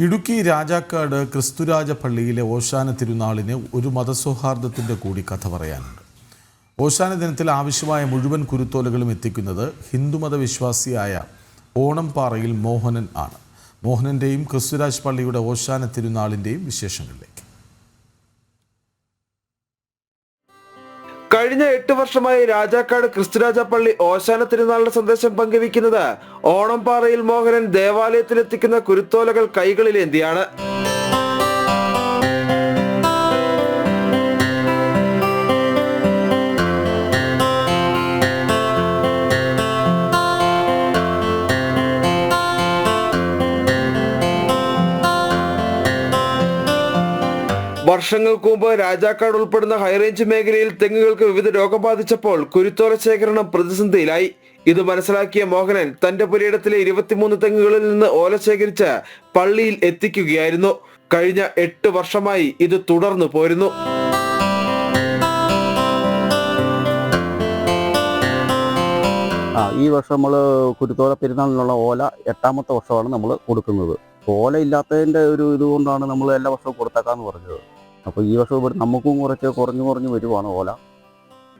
ഇടുക്കി രാജാക്കാട് ക്രിസ്തുരാജ പള്ളിയിലെ ഓശാന തിരുനാളിന് ഒരു മതസൗഹാർദ്ദത്തിൻ്റെ കൂടി കഥ പറയാനുണ്ട്. ഓശാന ദിനത്തിൽ ആവശ്യമായ മുഴുവൻ കുരുത്തോലകളും എത്തിക്കുന്നത് ഹിന്ദുമത വിശ്വാസിയായ ഓണംപാറയിൽ മോഹനൻ ആണ്. മോഹനൻ്റെയും ക്രിസ്തുരാജ് പള്ളിയുടെ ഓശാന തിരുനാളിൻ്റെയും വിശേഷങ്ങളിലേക്ക്. കഴിഞ്ഞ 8 വർഷമായി രാജാക്കാട് ക്രിസ്തുരാജ പള്ളി ഓശാന തിരുനാളിന്റെ സന്ദേശം പങ്കുവയ്ക്കുന്നത് ഓണംപാറയിൽ മോഹനൻ ദേവാലയത്തിലെത്തിക്കുന്ന കുരുത്തോലകൾ കൈകളിലേന്തിയാണ്. വർഷങ്ങൾക്ക് മുമ്പ് രാജാക്കാട് ഉൾപ്പെടുന്ന ഹൈറേഞ്ച് മേഖലയിൽ തെങ്ങുകൾക്ക് വിവിധ രോഗം ബാധിച്ചപ്പോൾ കുരുത്തോല ശേഖരണം പ്രതിസന്ധിയിലായി. ഇത് മനസ്സിലാക്കിയ മോഹനൻ തന്റെ പുരയിടത്തിലെ 23 തെങ്ങുകളിൽ നിന്ന് ഓല ശേഖരിച്ച് പള്ളിയിൽ എത്തിക്കുകയായിരുന്നു. കഴിഞ്ഞ 8 വർഷമായി ഇത് തുടർന്നു പോരുന്നു. ഈ വർഷം നമ്മൾ കുരുത്തോല പെരുന്നാളിനുള്ള ഓല 8ാമത്തെ വർഷമാണ് നമ്മൾ കൊടുക്കുന്നത്. ഓല ഇല്ലാത്തതിൻ്റെ ഒരു ഇതുകൊണ്ടാണ് നമ്മൾ എല്ലാ വർഷവും കൊടുത്തേക്കാന്ന് പറഞ്ഞത്. അപ്പോൾ ഈ വർഷം ഇവിടെ നമുക്കും കുറഞ്ഞു വരുവാണ് ഓല.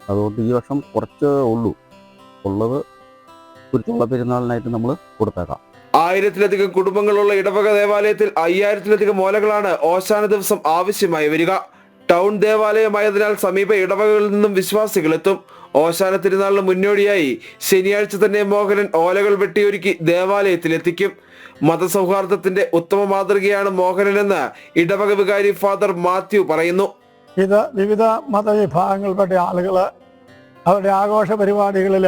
അതുകൊണ്ട് ഈ വർഷം കുറച്ച് ഉള്ളത് കുരുത്തോല പെരുന്നാളിനായിട്ട് നമ്മൾ കൊടുത്തേക്കാം. 1000-ലധികം കുടുംബങ്ങളുള്ള ഇടവക ദേവാലയത്തിൽ 5000-ലധികം ഓലകളാണ് ഓശാന ദിവസം ആവശ്യമായി വരിക. ടൗൺ ദേവാലയമായതിനാൽ സമീപ ഇടവകകളിൽ നിന്നും വിശ്വാസികൾ എത്തും. ഓശാന തിരുനാളിന് മുന്നോടിയായി ശനിയാഴ്ച തന്നെ മോഹനൻ ഓലകൾ വെട്ടിയൊരുക്കി ദേവാലയത്തിലെത്തിക്കും. മതസൗഹാർദ്ദത്തിന്റെ ഉത്തമ മാതൃകയാണ് മോഹനനെന്ന് ഇടവക വികാരി ഫാദർ മാത്യു പറയുന്നു. ഇത് വിവിധ മതവിഭാഗങ്ങളിൽപ്പെട്ട ആളുകൾ അവരുടെ ആഘോഷ പരിപാടികളിൽ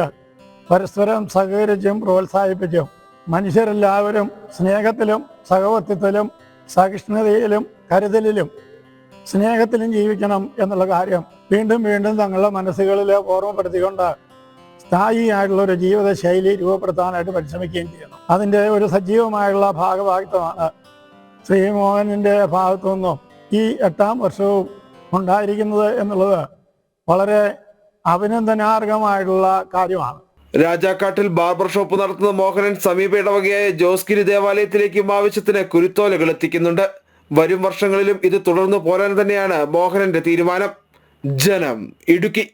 പരസ്പരം സഹകരിച്ചും പ്രോത്സാഹിപ്പിച്ചും മനുഷ്യരെല്ലാവരും സ്നേഹത്തിലും സഹവർത്തിത്വത്തിലും സഹിഷ്ണുതയിലും കരുതലിലും സ്നേഹത്തിലും ജീവിക്കണം എന്നുള്ള കാര്യം വീണ്ടും തങ്ങളുടെ മനസ്സുകളിൽ ഓർമ്മപ്പെടുത്തിക്കൊണ്ട് സ്ഥായിയായിട്ടുള്ള ഒരു ജീവിതശൈലി രൂപപ്പെടുത്താനായിട്ട് പരിശ്രമിക്കുകയും ചെയ്യണം. അതിൻ്റെ ഒരു സജീവമായുള്ള ഭാഗഭാഗിത്വമാണ് ശ്രീ മോഹനൻ്റെ ഭാഗത്തു നിന്നും ഈ 8ാം വർഷവും ഉണ്ടായിരിക്കുന്നത് എന്നുള്ളത് വളരെ അഭിനന്ദനാർഹമായിട്ടുള്ള കാര്യമാണ്. രാജാക്കാട്ടിൽ ബാർബർ ഷോപ്പ് നടത്തുന്ന മോഹനൻ സമീപ ഇടവകയായ ജോസ്ഗിരി ദേവാലയത്തിലേക്കും ആവശ്യത്തിന് കുരുത്തോലകൾ എത്തിക്കുന്നുണ്ട്. വരും വർഷങ്ങളിലും ഇത് തുടർന്നു പോരാൻ തന്നെയാണ് മോഹനന്റെ തീരുമാനം. ജനം, ഇടുക്കി.